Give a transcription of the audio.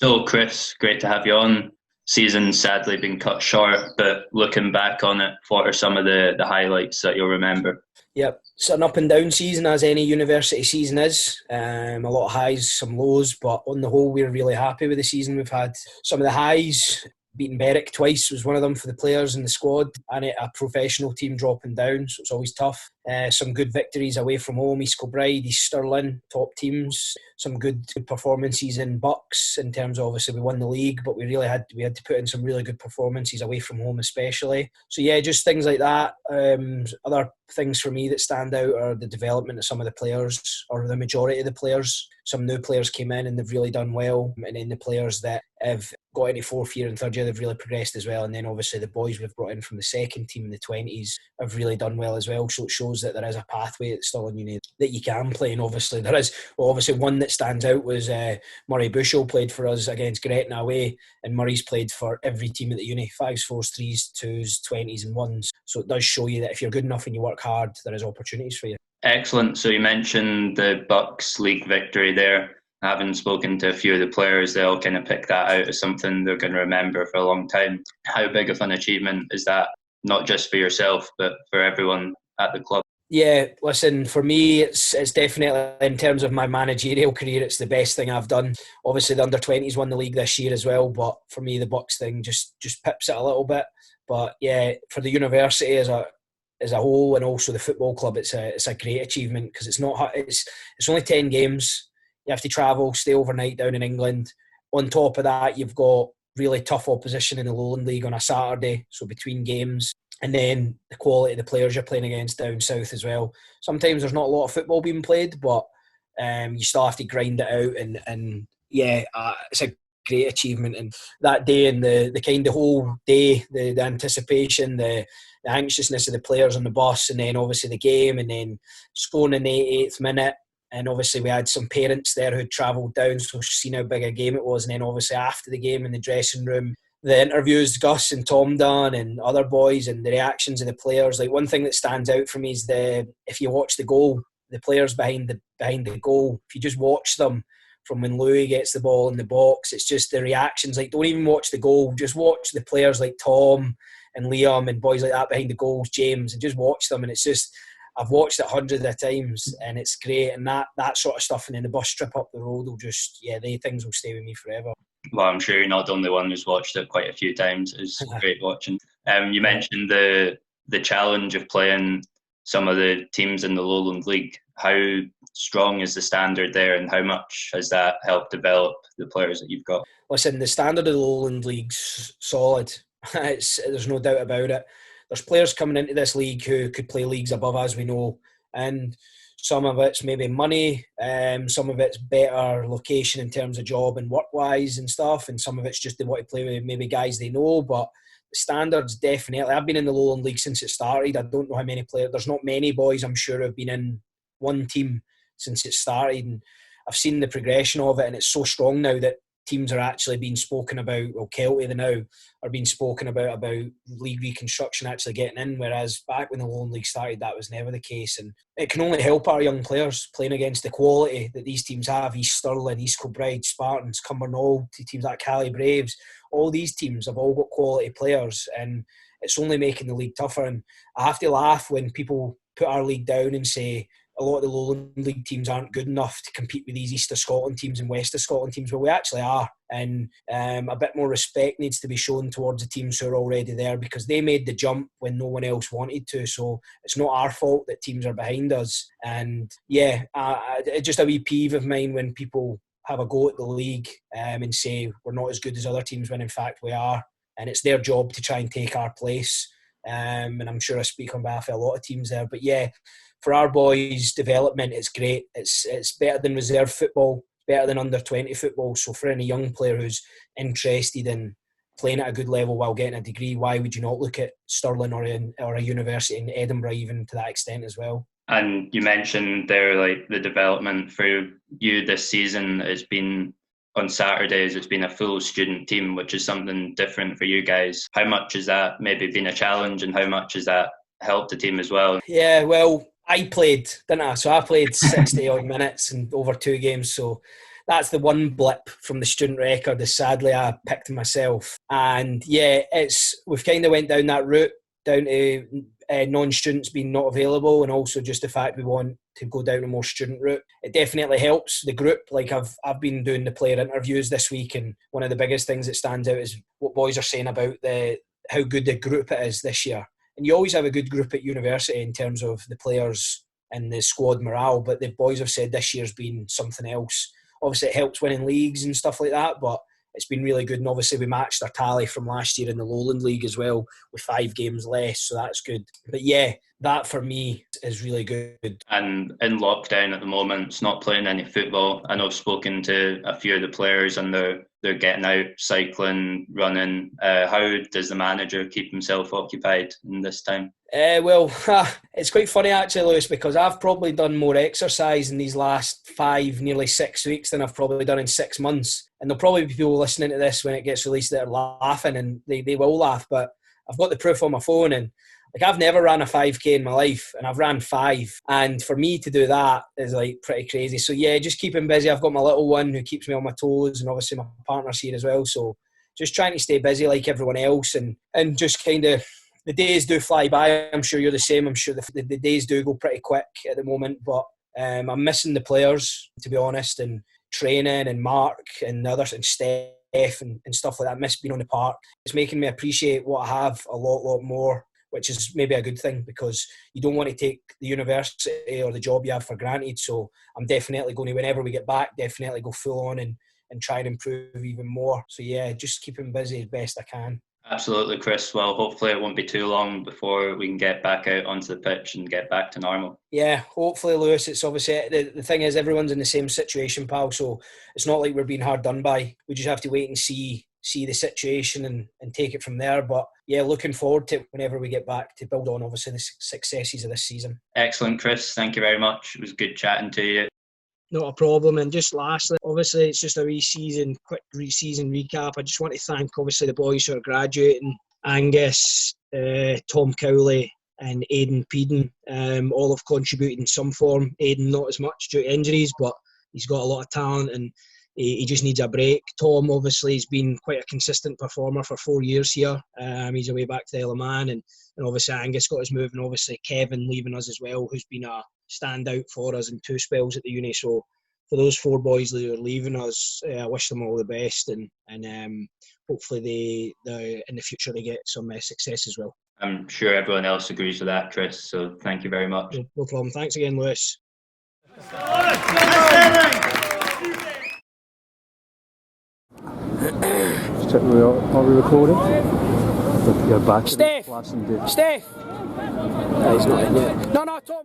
So, Chris, great to have you on. Season's sadly been cut short, but looking back on it, what are some of the highlights that you'll remember? Yep, it's an up and down season as any university season is. A lot of highs, some lows, but on the whole, we're really happy with the season we've had. Some of the highs, beating Berwick twice was one of them for the players in the squad, and a professional team dropping down, so it's always tough. Some good victories away from home, East Kilbride, East Stirling, top teams. Some good performances in Bucks in terms of, obviously we won the league, but we had to put in some really good performances away from home especially. So yeah, just things like that. Other things for me that stand out are the development of some of the players, or the majority of the players. Some new players came in and they've really done well, and then the players that have got into fourth year and third year, they've really progressed as well. And then obviously the boys we've brought in from the second team in the 20s have really done well as well. So it shows that there is a pathway at Stirling Uni that you can play. And obviously there is, well, obviously one that stands out was Murray Bushell played for us against Gretna away, and Murray's played for every team at the uni: fives, fours, threes, twos, 20s and ones. So it does show you that if you're good enough and you work hard, there is opportunities for you. Excellent. So you mentioned the Bucks league victory there. Having spoken to a few of the players, they all kind of pick that out as something they're going to remember for a long time. How big of an achievement is that, not just for yourself, but for everyone at the club? Yeah, listen, for me, it's definitely, in terms of my managerial career, it's the best thing I've done. Obviously, the under-20s won the league this year as well, but for me, the Bucks thing just pips it a little bit. But yeah, for the university as a whole, and also the football club, it's a great achievement, because it's only 10 games. You have to travel, stay overnight down in England. On top of that, you've got really tough opposition in the Lowland League on a Saturday, so between games. And then the quality of the players you're playing against down south as well. Sometimes there's not a lot of football being played, but you still have to grind it out. And yeah, it's a great achievement. And that day, and the kind of whole day, the anticipation, the anxiousness of the players on the bus, and then obviously the game, and then scoring in the 88th minute. And obviously we had some parents there who'd travelled down, so seen how big a game it was. And then obviously after the game in the dressing room, the interviews Gus and Tom done and other boys, and the reactions of the players. Like, one thing that stands out for me is if you watch the goal, the players behind the goal, if you just watch them from when Louis gets the ball in the box, it's just the reactions. Like, don't even watch the goal, just watch the players like Tom and Liam and boys like that behind the goals, James, and just watch them. And it's just, I've watched it hundreds of times, and it's great. And that sort of stuff, and then the bus trip up the road will just, yeah, they things will stay with me forever. Well, I'm sure you're not the only one who's watched it quite a few times. It's great watching. You mentioned the challenge of playing some of the teams in the Lowland League. How strong is the standard there, and how much has that helped develop the players that you've got? Listen, the standard of the Lowland League's solid. There's no doubt about it. There's players coming into this league who could play leagues above us, we know, and some of it's maybe money, some of it's better location in terms of job and work-wise and stuff, and some of it's just they want to play with maybe guys they know. But the standards, definitely. I've been in the Lowland League since it started. I don't know how many players. There's not many boys, I'm sure, who've been in one team since it started, and I've seen the progression of it, and it's so strong now that teams are actually being spoken about. Well, Kelty they now are being spoken about league reconstruction actually getting in, whereas back when the Lowland League started, that was never the case. And it can only help our young players playing against the quality that these teams have: East Stirling, East Kilbride, Spartans, Cumbernauld, teams like Cali Braves. All these teams have all got quality players, and it's only making the league tougher. And I have to laugh when people put our league down and say a lot of the Lowland League teams aren't good enough to compete with these East of Scotland teams and West of Scotland teams. Well, we actually are. And a bit more respect needs to be shown towards the teams who are already there, because they made the jump when no one else wanted to. So it's not our fault that teams are behind us. And yeah, it's just a wee peeve of mine when people have a go at the league and say we're not as good as other teams, when in fact we are. And it's their job to try and take our place. And I'm sure I speak on behalf of a lot of teams there. But yeah, for our boys' development, it's great. It's better than reserve football, better than under-20 football. So for any young player who's interested in playing at a good level while getting a degree, why would you not look at Stirling or a university in Edinburgh even to that extent as well? And you mentioned there, like, the development for you this season has been, on Saturdays, it's been a full student team, which is something different for you guys. How much has that maybe been a challenge, and how much has that helped the team as well? Yeah, well, I played, didn't I? So I played 60 odd minutes and over two games. So that's the one blip from the student record, is sadly I picked myself. And yeah, we've kind of went down that route, down to non-students being not available, and also just the fact we want to go down a more student route. It definitely helps the group. Like I've been doing the player interviews this week, and one of the biggest things that stands out is what boys are saying about how good the group it is this year. And you always have a good group at university in terms of the players and the squad morale, but the boys have said this year's been something else. Obviously it helps winning leagues and stuff like that, but it's been really good. And obviously we matched our tally from last year in the Lowland League as well, with 5 games less, so that's good. But yeah, that for me is really good. And in lockdown at the moment, it's not playing any football. I know I've spoken to a few of the players, and they're getting out, cycling, running. How does the manager keep himself occupied in this time? Well, it's quite funny actually, Lewis, because I've probably done more exercise in these last 5, nearly 6 weeks than I've probably done in 6 months. And there'll probably be people listening to this when it gets released that are laughing, and they will laugh, but I've got the proof on my phone. And like, I've never ran a 5k in my life, and I've ran 5. And for me to do that is like pretty crazy. So yeah, just keeping busy. I've got my little one who keeps me on my toes, and obviously my partner's here as well. So just trying to stay busy like everyone else, and just kind of, the days do fly by. I'm sure you're the same. I'm sure the days do go pretty quick at the moment, but I'm missing the players, to be honest, and training, and Mark and the others, and Steph and stuff like that. I miss being on the park. It's making me appreciate what I have a lot more, which is maybe a good thing, because you don't want to take the university or the job you have for granted. So I'm definitely going to, whenever we get back, definitely go full on and try and improve even more. So yeah, just keeping busy as best I can. Absolutely, Chris. Well, hopefully it won't be too long before we can get back out onto the pitch and get back to normal. Yeah, hopefully, Lewis. It's obviously, the thing is, everyone's in the same situation, pal, so it's not like we're being hard done by. We just have to wait and see the situation and take it from there. But yeah, looking forward to it whenever we get back, to build on obviously the successes of this season. Excellent, Chris. Thank you very much. It was good chatting to you. Not a problem. And just lastly, obviously it's just a quick season recap. I just want to thank obviously the boys who are graduating, Angus, Tom Cowley and Aidan Peden. All have contributed in some form. Aidan not as much due to injuries, but he's got a lot of talent and he just needs a break. Tom obviously has been quite a consistent performer for 4 years here. He's away back to the Isle of Man, and obviously Angus got his move, and obviously Kevin leaving us as well, who's been a standout for us in 2 spells at the uni. So for those 4 boys that are leaving us, I wish them all the best, and hopefully they in the future they get some success as well. I'm sure everyone else agrees with that, Chris, so thank you very much. No problem. Thanks again, Lewis. Just check, are we recording? Your battery. Steph! No, he's not in yet. No, Tom!